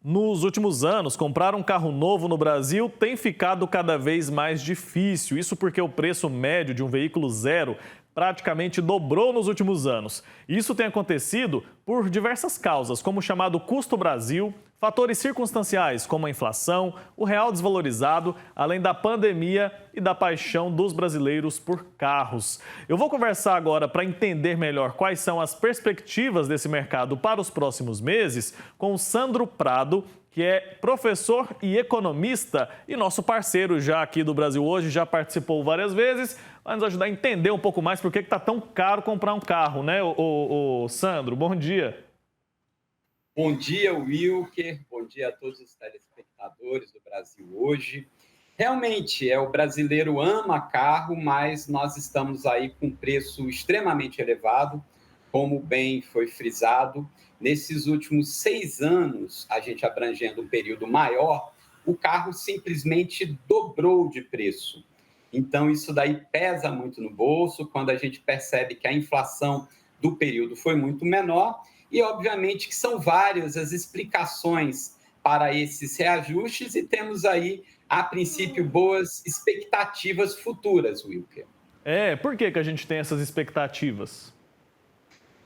Nos últimos anos, comprar um carro novo no Brasil tem ficado cada vez mais difícil. Isso porque o preço médio de um veículo zero praticamente dobrou nos últimos anos. Isso tem acontecido por diversas causas, como o chamado custo Brasil, fatores circunstanciais como a inflação, o real desvalorizado, além da pandemia e da paixão dos brasileiros por carros. Eu vou conversar agora para entender melhor quais são as perspectivas desse mercado para os próximos meses com o Sandro Prado, que é professor e economista e nosso parceiro já aqui do Brasil Hoje, já participou várias vezes, vai nos ajudar a entender um pouco mais por que está tão caro comprar um carro, né, o Sandro? Bom dia. Bom dia, Wilker. Bom dia a todos os telespectadores do Brasil Hoje. Realmente, o brasileiro ama carro, mas nós estamos aí com preço extremamente elevado, como bem foi frisado. Nesses últimos 6 anos, a gente abrangendo um período maior, o carro simplesmente dobrou de preço. Então, isso daí pesa muito no bolso, quando a gente percebe que a inflação do período foi muito menor. E, obviamente, que são várias as explicações para esses reajustes e temos aí, a princípio, boas expectativas futuras, Wilker. Por que a gente tem essas expectativas?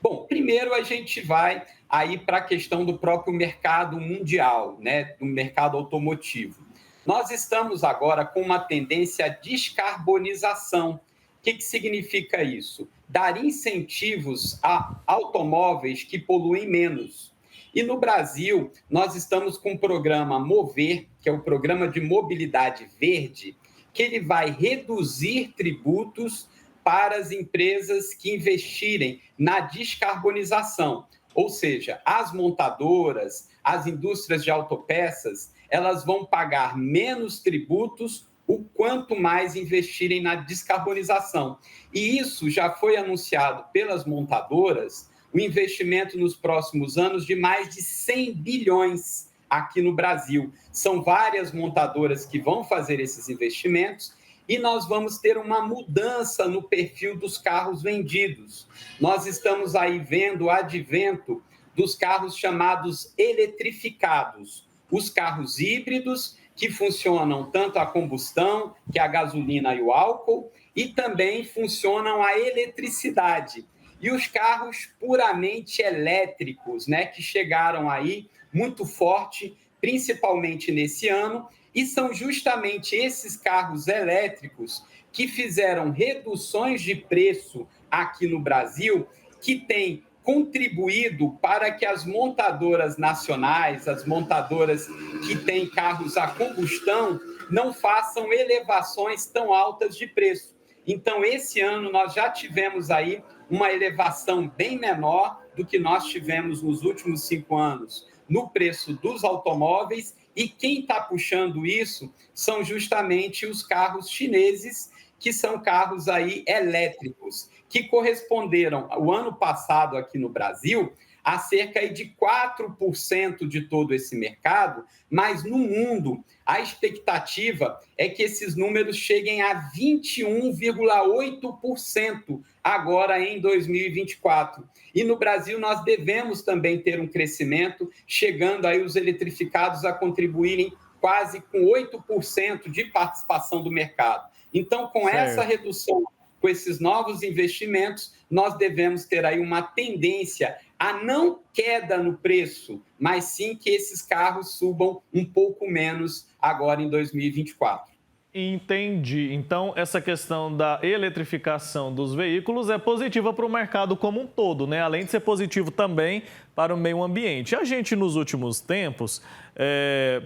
Bom, primeiro a gente vai aí para a questão do próprio mercado mundial, né, do mercado automotivo. Nós estamos agora com uma tendência à descarbonização. O que significa isso? Dar incentivos a automóveis que poluem menos. E no Brasil, nós estamos com o programa Mover, que é o Programa de Mobilidade Verde, que ele vai reduzir tributos para as empresas que investirem na descarbonização. Ou seja, as montadoras, as indústrias de autopeças, elas vão pagar menos tributos o quanto mais investirem na descarbonização. E isso já foi anunciado pelas montadoras, o investimento nos próximos anos de mais de 100 bilhões aqui no Brasil. São várias montadoras que vão fazer esses investimentos e nós vamos ter uma mudança no perfil dos carros vendidos. Nós estamos aí vendo o advento dos carros chamados eletrificados, os carros híbridos, que funcionam tanto a combustão, que é a gasolina e o álcool, e também funcionam a eletricidade. E os carros puramente elétricos, né, que chegaram aí muito forte, principalmente nesse ano, e são justamente esses carros elétricos que fizeram reduções de preço aqui no Brasil, que têm contribuído para que as montadoras nacionais, as montadoras que têm carros a combustão, não façam elevações tão altas de preço. Então, esse ano, nós já tivemos aí uma elevação bem menor do que nós tivemos nos últimos 5 anos no preço dos automóveis, e quem está puxando isso são justamente os carros chineses, que são carros aí elétricos, que corresponderam, o ano passado aqui no Brasil, a cerca de 4% de todo esse mercado, mas no mundo a expectativa é que esses números cheguem a 21,8% agora em 2024. E no Brasil nós devemos também ter um crescimento, chegando aí os eletrificados a contribuírem quase com 8% de participação do mercado. Então, com essa redução, com esses novos investimentos, nós devemos ter aí uma tendência a não queda no preço, mas sim que esses carros subam um pouco menos agora em 2024. Entendi. Então, essa questão da eletrificação dos veículos é positiva para o mercado como um todo, né? Além de ser positivo também para o meio ambiente. A gente, nos últimos tempos,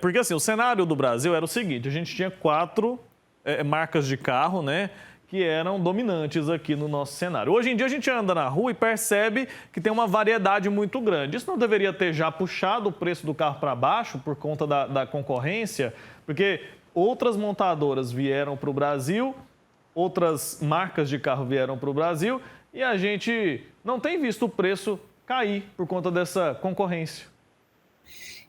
porque assim, o cenário do Brasil era o seguinte, a gente tinha 4 marcas de carro, né, que eram dominantes aqui no nosso cenário. Hoje em dia a gente anda na rua e percebe que tem uma variedade muito grande. Isso não deveria ter já puxado o preço do carro para baixo por conta da concorrência? Porque outras montadoras vieram para o Brasil, outras marcas de carro vieram para o Brasil e a gente não tem visto o preço cair por conta dessa concorrência.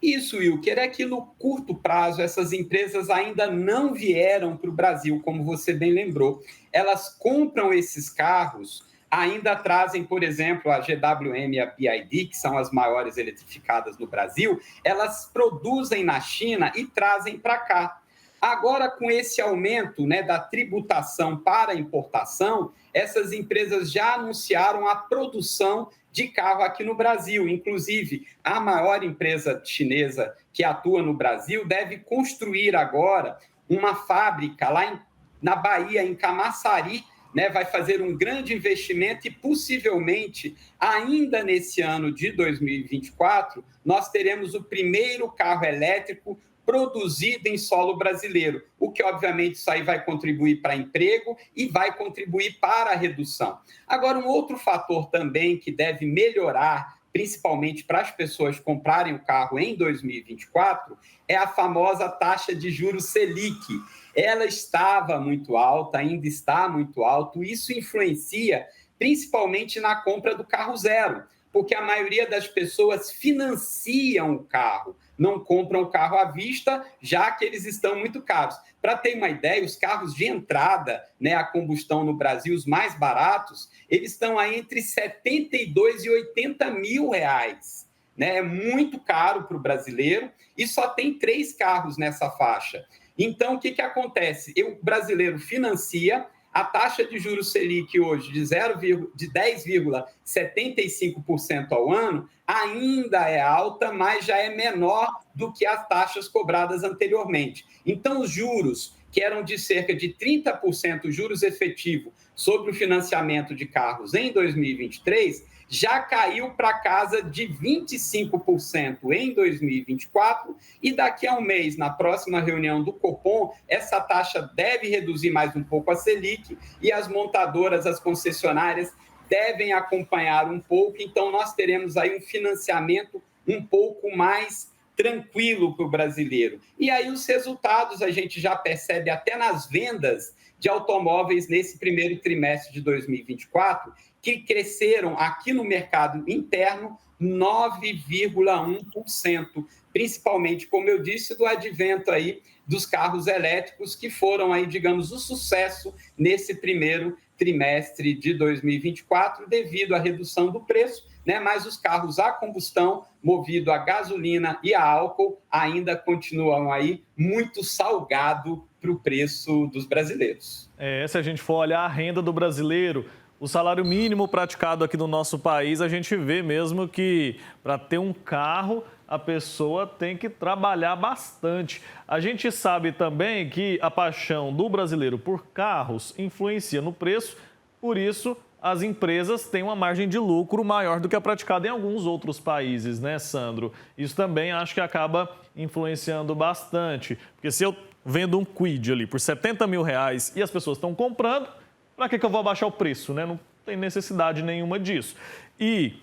Isso, Wilker, é que no curto prazo essas empresas ainda não vieram para o Brasil, como você bem lembrou. Elas compram esses carros ainda trazem, por exemplo, a GWM e a BYD, que são as maiores eletrificadas no Brasil, elas produzem na China e trazem para cá. Agora, com esse aumento, né, da tributação para a importação, essas empresas já anunciaram a produção de carro aqui no Brasil. Inclusive, a maior empresa chinesa que atua no Brasil deve construir agora uma fábrica lá na Bahia, em Camaçari, né, vai fazer um grande investimento e possivelmente, ainda nesse ano de 2024, nós teremos o primeiro carro elétrico produzido em solo brasileiro, o que, obviamente, isso aí vai contribuir para emprego e vai contribuir para a redução. Agora, um outro fator também que deve melhorar, principalmente para as pessoas comprarem o carro em 2024, é a famosa taxa de juros Selic. Ela estava muito alta, ainda está muito alto, isso influencia principalmente na compra do carro zero, porque a maioria das pessoas financiam o carro, não compram o carro à vista, já que eles estão muito caros. Para ter uma ideia, os carros de entrada, né, a combustão no Brasil, os mais baratos, eles estão aí entre 72 e 80 mil reais. Né? É muito caro para o brasileiro e só tem 3 carros nessa faixa. Então, o que acontece? O brasileiro financia, a taxa de juros Selic hoje de 10,75% ao ano ainda é alta, mas já é menor do que as taxas cobradas anteriormente. Então, os juros, que eram de cerca de 30% juros efetivo sobre o financiamento de carros em 2023, já caiu para casa de 25% em 2024 e daqui a um mês, na próxima reunião do Copom, essa taxa deve reduzir mais um pouco a Selic e as montadoras, as concessionárias, devem acompanhar um pouco. Então, nós teremos aí um financiamento um pouco mais tranquilo para o brasileiro. E aí os resultados a gente já percebe até nas vendas de automóveis nesse primeiro trimestre de 2024, que cresceram aqui no mercado interno 9,1%, principalmente, como eu disse, do advento aí dos carros elétricos, que foram aí, digamos, o sucesso nesse primeiro trimestre de 2024, devido à redução do preço, né? Mas os carros a combustão, movido a gasolina e a álcool, ainda continuam aí muito salgado para o preço dos brasileiros. Se a gente for olhar a renda do brasileiro, o salário mínimo praticado aqui no nosso país, a gente vê mesmo que para ter um carro, a pessoa tem que trabalhar bastante. A gente sabe também que a paixão do brasileiro por carros influencia no preço, por isso as empresas têm uma margem de lucro maior do que a praticada em alguns outros países, né, Sandro? Isso também acho que acaba influenciando bastante, porque se eu vendo um Kwid ali por 70 mil reais e as pessoas estão comprando, para que eu vou abaixar o preço, né? Não tem necessidade nenhuma disso. E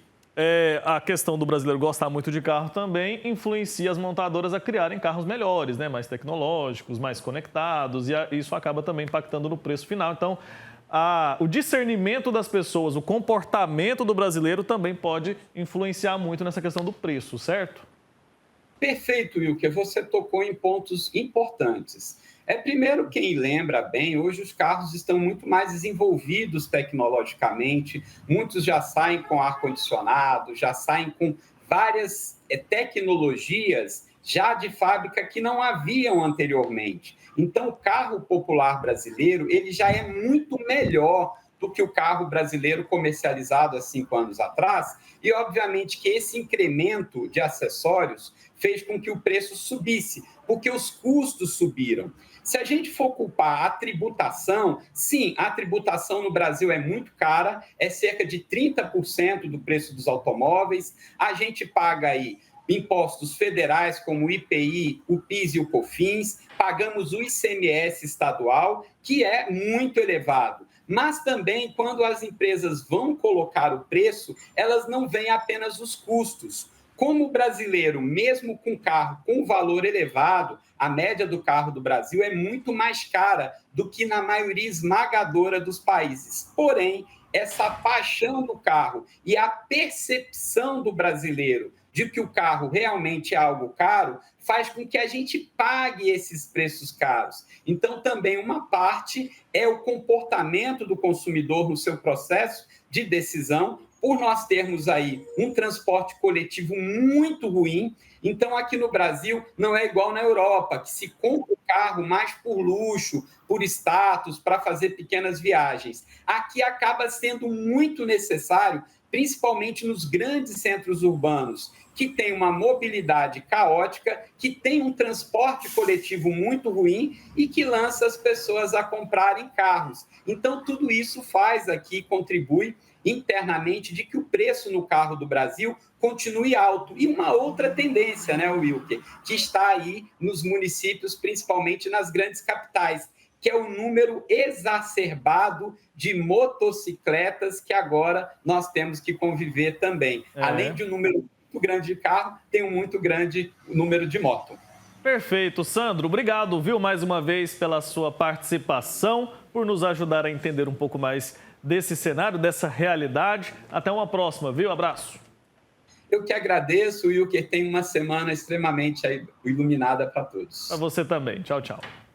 a questão do brasileiro gostar muito de carro também influencia as montadoras a criarem carros melhores, né? Mais tecnológicos, mais conectados, e isso acaba também impactando no preço final. Então, o discernimento das pessoas, o comportamento do brasileiro também pode influenciar muito nessa questão do preço, certo? Perfeito, Wilker, você tocou em pontos importantes. Primeiro, quem lembra bem, hoje os carros estão muito mais desenvolvidos tecnologicamente, muitos já saem com ar-condicionado, já saem com várias tecnologias já de fábrica que não haviam anteriormente. Então, o carro popular brasileiro, ele já é muito melhor do que o carro brasileiro comercializado há 5 anos atrás, e obviamente que esse incremento de acessórios fez com que o preço subisse, porque os custos subiram. Se a gente for culpar a tributação, sim, a tributação no Brasil é muito cara, é cerca de 30% do preço dos automóveis, a gente paga aí impostos federais como o IPI, o PIS e o COFINS, pagamos o ICMS estadual, que é muito elevado. Mas também, quando as empresas vão colocar o preço, elas não veem apenas os custos. Como o brasileiro, mesmo com carro com valor elevado, a média do carro do Brasil é muito mais cara do que na maioria esmagadora dos países. Porém, essa paixão do carro e a percepção do brasileiro de que o carro realmente é algo caro, faz com que a gente pague esses preços caros. Então, também uma parte é o comportamento do consumidor no seu processo de decisão, por nós termos aí um transporte coletivo muito ruim. Então, aqui no Brasil, não é igual na Europa, que se compra o carro mais por luxo, por status, para fazer pequenas viagens. Aqui acaba sendo muito necessário, principalmente nos grandes centros urbanos, que tem uma mobilidade caótica, que tem um transporte coletivo muito ruim e que lança as pessoas a comprarem carros. Então, tudo isso faz aqui, contribui internamente de que o preço no carro do Brasil continue alto. E uma outra tendência, né, Wilker, que está aí nos municípios, principalmente nas grandes capitais, que é o número exacerbado de motocicletas que agora nós temos que conviver também. Além de um número muito grande de carro, tem um muito grande número de moto. Perfeito, Sandro. Obrigado, viu, mais uma vez pela sua participação, por nos ajudar a entender um pouco mais desse cenário, dessa realidade. Até uma próxima, viu? Abraço. Eu que agradeço, Wilker. Tem uma semana extremamente iluminada para todos. Para você também. Tchau, tchau.